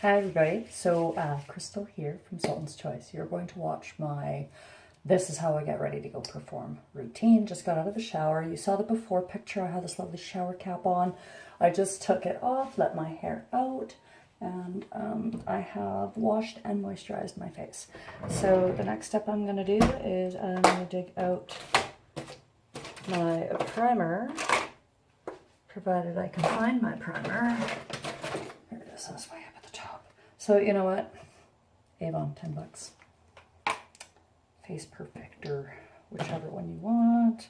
Hi everybody, so Crystal here from Sultan's Choice. You're going to watch my this is how I get ready to go perform routine. Just got out of the shower. You saw the before picture. I had this lovely shower cap on. I just took it off, let my hair out, and I have washed and moisturized my face. So the next step I'm going to do is I'm going to dig out my primer, provided I can find my primer. Here it is, this way up at the top. So you know what? Avon, 10 bucks. Face Perfector, whichever one you want.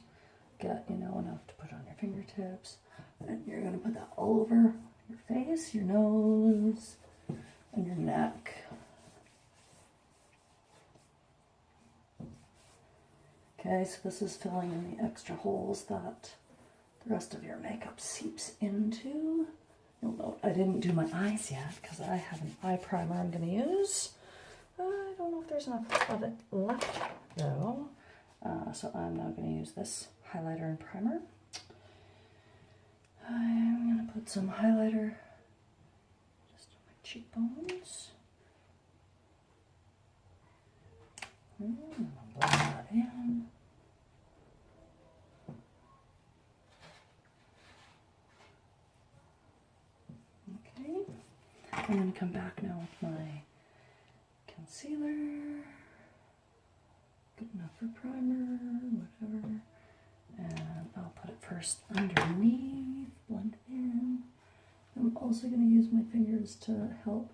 Get, enough to put on your fingertips. And you're going to put that all over your face, your nose, and your neck. Okay, so this is filling in the extra holes that the rest of your makeup seeps into. You'll note I didn't do my eyes yet because I have an eye primer I'm going to use. I don't know if there's enough of it left though. So I'm now going to use this highlighter and primer. I'm going to put some highlighter just on my cheekbones. I'm going to blend that in. Okay. I'm going to come back now with my concealer. Good enough for primer, whatever. And I'll put it first underneath, blend it in. I'm also going to use my fingers to help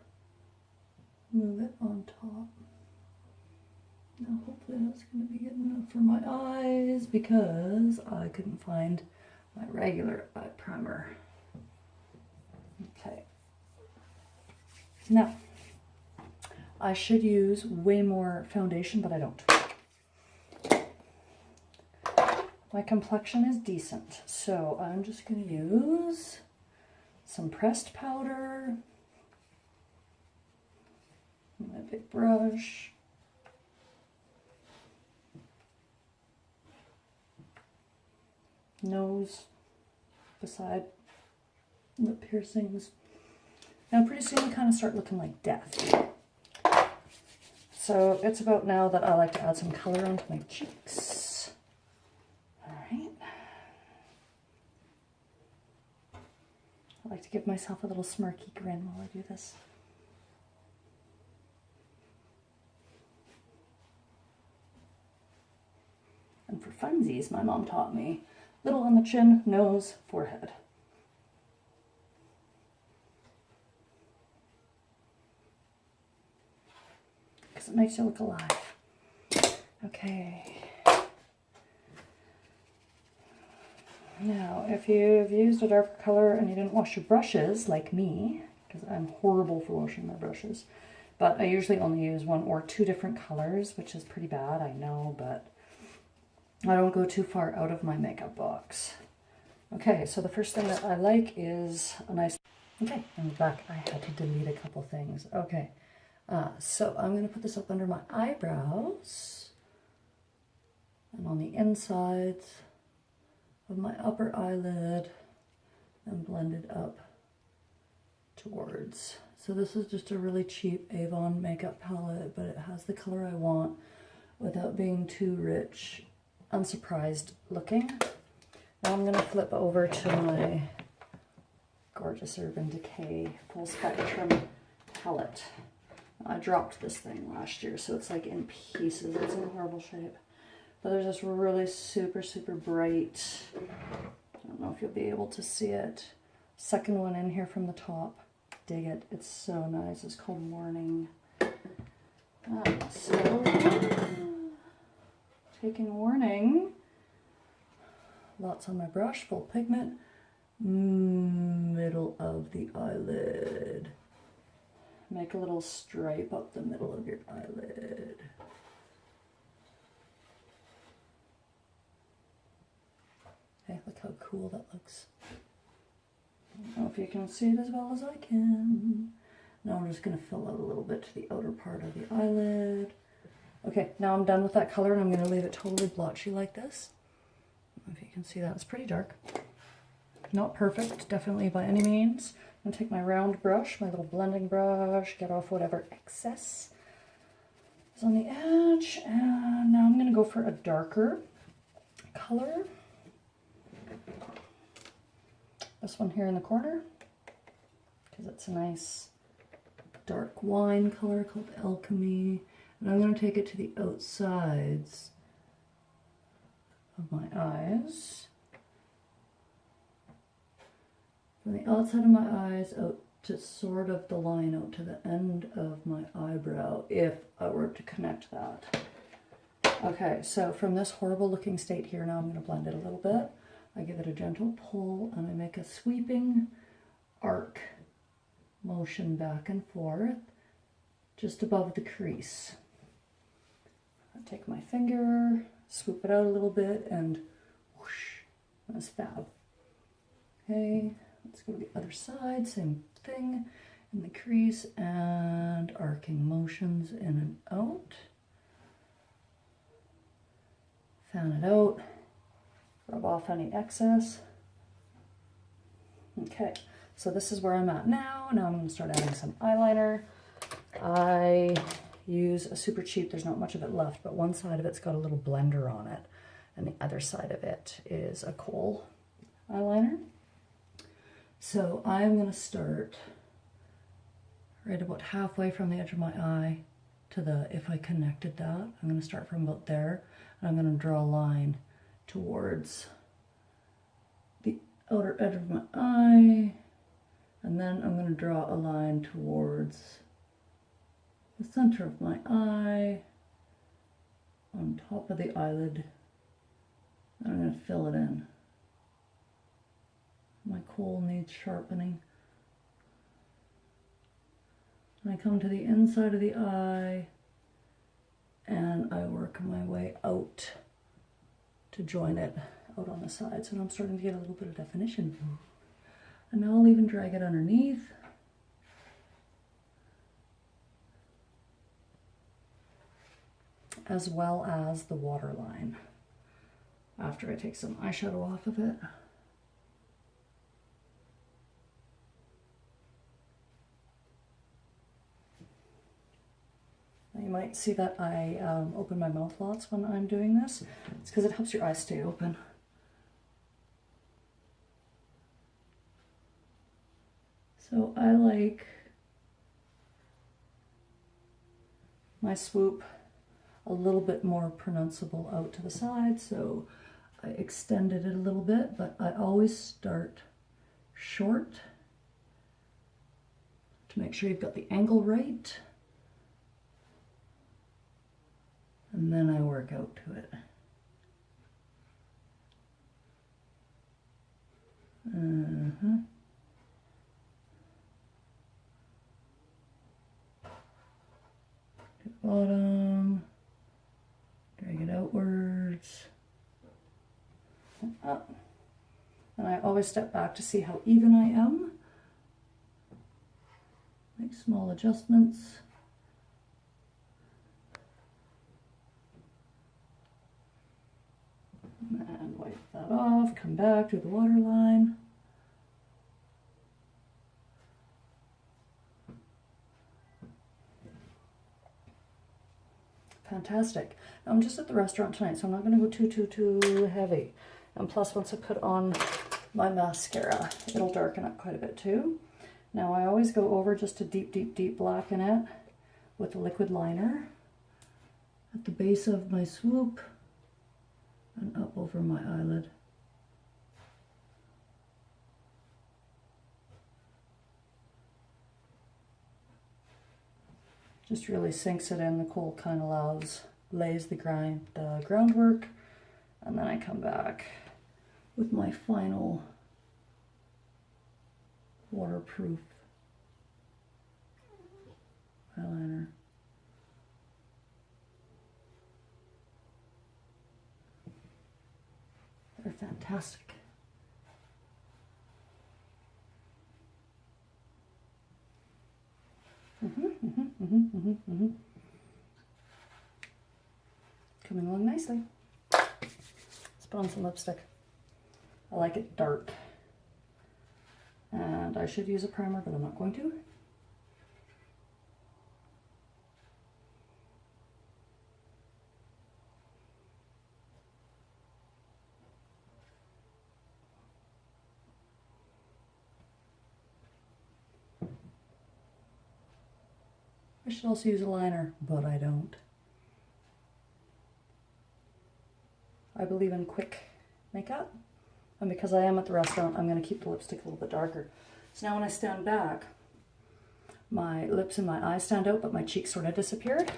move it on top. Now hopefully that's going to be good enough for my eyes because I couldn't find my regular eye primer. Okay. Now, I should use way more foundation, but I don't. My complexion is decent, so I'm just going to use some pressed powder, my big brush, nose, beside lip piercings. Now pretty soon we kind of start looking like death. So it's about now that I like to add some color onto my cheeks. Alright. I like to give myself a little smirky grin while I do this. And for funsies, my mom taught me little on the chin, nose, forehead. Because it makes you look alive. Okay. Now, if you've used a darker color and you didn't wash your brushes, like me, because I'm horrible for washing my brushes, but I usually only use 1 or 2 different colors, which is pretty bad, I know, but I don't go too far out of my makeup box. Okay, so the first thing that I like is a nice... Okay, I'm back. I had to delete a couple things. Okay, so I'm going to put this up under my eyebrows and on the insides of my upper eyelid and blend it up towards. So this is just a really cheap Avon makeup palette, but it has the color I want without being too rich, unsurprised looking. Now I'm going to flip over to my gorgeous Urban Decay Full Spectrum palette. I dropped this thing last year, so it's like in pieces. It's in horrible shape. But there's this really super, super bright, I don't know if you'll be able to see it, second one in here from the top. Dig it. It's so nice. It's called Warning. So, taking warning. Lots on my brush, full pigment. Middle of the eyelid. Make a little stripe up the middle of your eyelid. Okay, look how cool that looks. I don't know if you can see it as well as I can. Now I'm just going to fill out a little bit to the outer part of the eyelid. Okay, now I'm done with that color and I'm going to leave it totally blotchy like this. I don't know if you can see that. It's pretty dark. Not perfect, definitely by any means. I'm going to take my round brush, my little blending brush, get off whatever excess is on the edge, and now I'm going to go for a darker color. This one here in the corner, because it's a nice dark wine color called Alchemy. And I'm going to take it to the outsides of my eyes. From the outside of my eyes out to sort of the line out to the end of my eyebrow, if I were to connect that. Okay, so from this horrible looking state here, now I'm going to blend it a little bit. I give it a gentle pull and I make a sweeping arc motion back and forth just above the crease. I take my finger, swoop it out a little bit, and whoosh, that's fab. Okay, let's go to the other side, same thing, in the crease, and arcing motions in and out. Fan it out, rub off any excess. Okay, so this is where I'm at now. Now I'm going to start adding some eyeliner. I use a super cheap, there's not much of it left, but one side of it's got a little blender on it, and the other side of it is a kohl eyeliner. So I'm going to start right about halfway from the edge of my eye to the, if I connected that, I'm going to start from about there, and I'm going to draw a line towards the outer edge of my eye, and then I'm going to draw a line towards the center of my eye, on top of the eyelid, and I'm going to fill it in. My kohl needs sharpening. And I come to the inside of the eye, and I work my way out to join it out on the side. So now I'm starting to get a little bit of definition. And now I'll even drag it underneath. As well as the waterline after I take some eyeshadow off of it. You might see that I open my mouth lots when I'm doing this. It's because it helps your eyes stay open. So I like my swoop a little bit more pronounceable out to the side, so I extended it a little bit, but I always start short to make sure you've got the angle right. And then I work out to it. To the bottom, drag it outwards, and up. And I always step back to see how even I am. Make small adjustments. And wipe that off, come back to the waterline. Fantastic. Now I'm just at the restaurant tonight, so I'm not going to go too heavy. And plus, once I put on my mascara, it'll darken up quite a bit too. Now I always go over just to deep blacken it with a liquid liner at the base of my swoop and up over my eyelid. Just really sinks it in. The kohl kind of lays the groundwork, and then I come back with my final waterproof eyeliner. They're fantastic. Coming along nicely. Let's put on some lipstick. I like it dark. And I should use a primer, but I'm not going to. I should also use a liner, but I don't. I believe in quick makeup, and because I am at the restaurant, I'm going to keep the lipstick a little bit darker. So now when I stand back, my lips and my eyes stand out, but my cheeks sort of disappeared.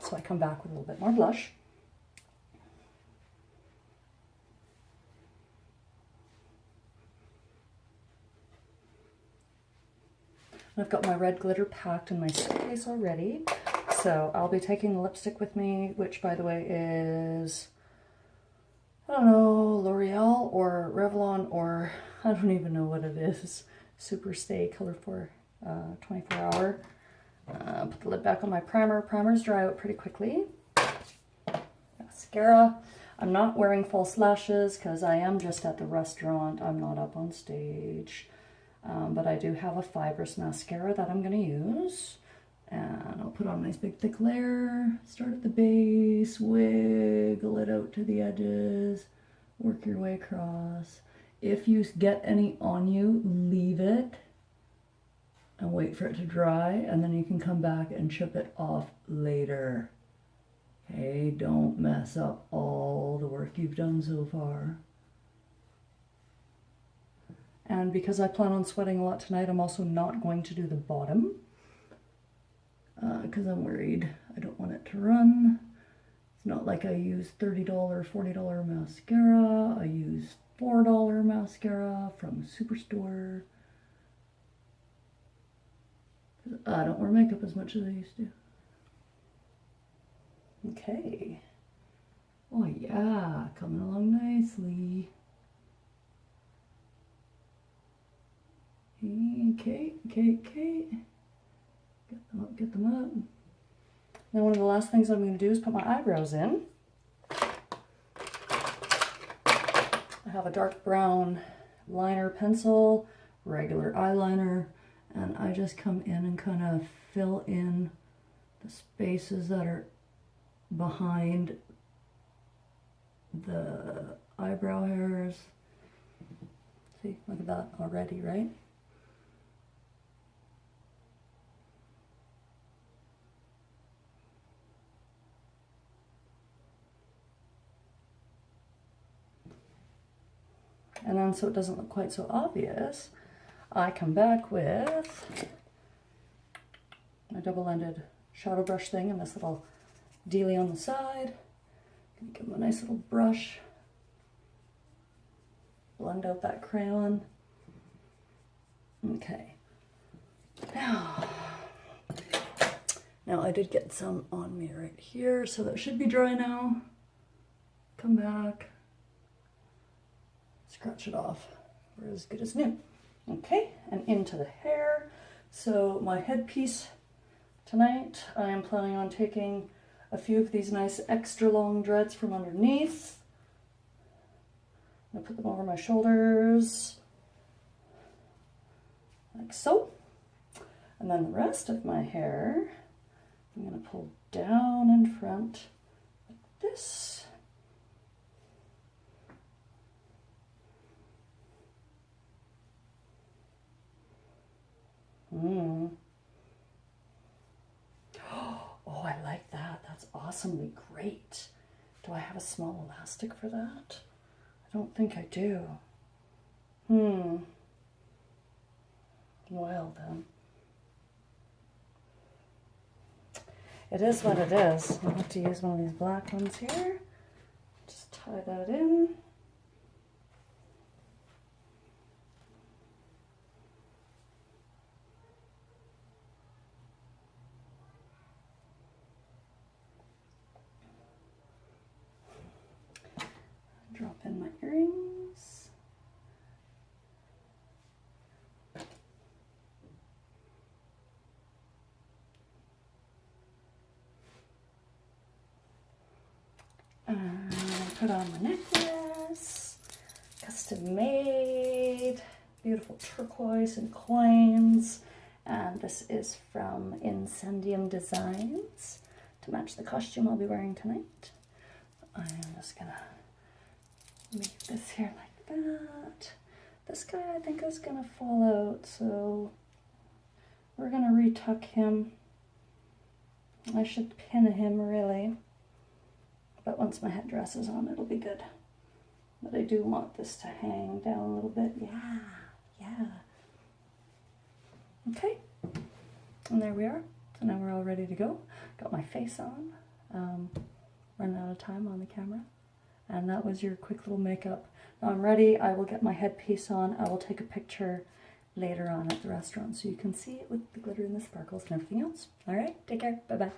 So I come back with a little bit more blush. I've got my red glitter packed in my suitcase already. So I'll be taking the lipstick with me, which by the way is, I don't know, L'Oreal or Revlon, or I don't even know what it is. Super Stay Color for 24 Hour. Put the lid back on my primer. Primers dry out pretty quickly. Mascara. I'm not wearing false lashes because I am just at the restaurant. I'm not up on stage. But I do have a fibrous mascara that I'm going to use. And I'll put on a nice big thick layer. Start at the base, wiggle it out to the edges, work your way across. If you get any on you, leave it and wait for it to dry, and then you can come back and chip it off later. Okay, don't mess up all the work you've done so far. And because I plan on sweating a lot tonight, I'm also not going to do the bottom because I'm worried. I don't want it to run. It's not like I use $30, $40 mascara. I use $4 mascara from Superstore. I don't wear makeup as much as I used to. Okay. Oh yeah, coming along nicely. Okay. Get them up. Now one of the last things I'm going to do is put my eyebrows in. I have a dark brown liner pencil, regular eyeliner, and I just come in and kind of fill in the spaces that are behind the eyebrow hairs. See, look at that already, right? And then so it doesn't look quite so obvious, I come back with my double-ended shadow brush thing and this little dealie on the side. Give them a nice little brush. Blend out that crayon. Okay. Now I did get some on me right here, so that should be dry now. Come back. Scratch it off. We're as good as new. Okay, and into the hair. So my headpiece tonight, I am planning on taking a few of these nice extra long dreads from underneath. I'm gonna put them over my shoulders, like so. And then the rest of my hair, I'm gonna pull down in front like this. Oh, I like that. That's awesomely great. Do I have a small elastic for that? I don't think I do. Well then. It is what it is. I'll have to use one of these black ones here. Just tie that in. Drop in my earrings. And put on my necklace, custom made. beautiful turquoise and coins. And this is from Incendium Designs to match the costume I'll be wearing tonight. I'm just gonna make this here like that. This guy I think is gonna fall out, so we're gonna retuck him. I should pin him really, but once my headdress is on it'll be good. But I do want this to hang down a little bit. Yeah. Okay, and there we are. So now we're all ready to go. Got my face on. Running out of time on the camera. And that was your quick little makeup. Now I'm ready. I will get my headpiece on. I will take a picture later on at the restaurant so you can see it with the glitter and the sparkles and everything else. All right, take care. Bye-bye.